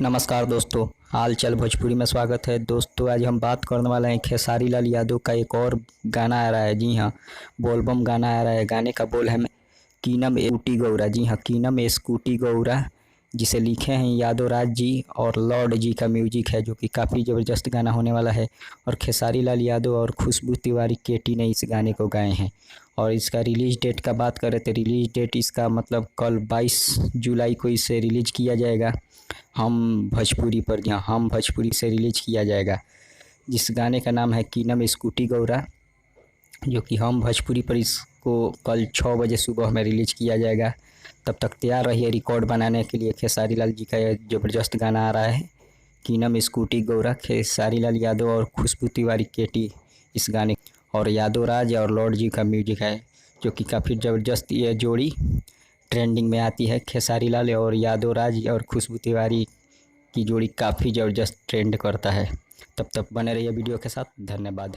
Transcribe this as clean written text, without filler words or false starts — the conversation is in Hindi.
नमस्कार दोस्तों, हाल चाल भोजपुरी में स्वागत है। दोस्तों आज हम बात करने वाले हैं खेसारी लाल यादव का एक और गाना आ रहा है। जी हाँ, बोलबम गाना आ रहा है। गाने का बोल है कीनम स्कूटी गौरा। जी हाँ, कीनम स्कूटी गौरा, जिसे लिखे हैं यादव राज जी और लॉर्ड जी का म्यूजिक है, जो कि काफ़ी ज़बरदस्त गाना होने वाला है। और खेसारी लाल यादव और खुशबू तिवारी केटी ने इस गाने को गाए हैं। और इसका रिलीज डेट का बात करें तो रिलीज डेट इसका मतलब कल 22 जुलाई को इसे रिलीज किया जाएगा। हम भोजपुरी पर, जहाँ हम भोजपुरी से रिलीज किया जाएगा। जिस गाने का नाम है कीनम स्कूटी गौरा, जो कि हम भोजपुरी पर इसको कल 6 बजे सुबह में रिलीज किया जाएगा। तब तक तैयार रहिए रिकॉर्ड बनाने के लिए। खेसारी लाल जी का यह ज़बरदस्त गाना आ रहा है, कीनम स्कूटी गौरा। खेसारी लाल यादव और खुशबू तिवारी केटी इस गाने, और यादव राज और लॉर्ड जी का म्यूजिक है, जो कि काफ़ी ज़बरदस्त ये जोड़ी ट्रेंडिंग में आती है। खेसारी लाल और यादव राज और खुशबू तिवारी की जोड़ी काफ़ी ज़बरदस्त ट्रेंड करता है। तब तक बने रहिए वीडियो के साथ। धन्यवाद।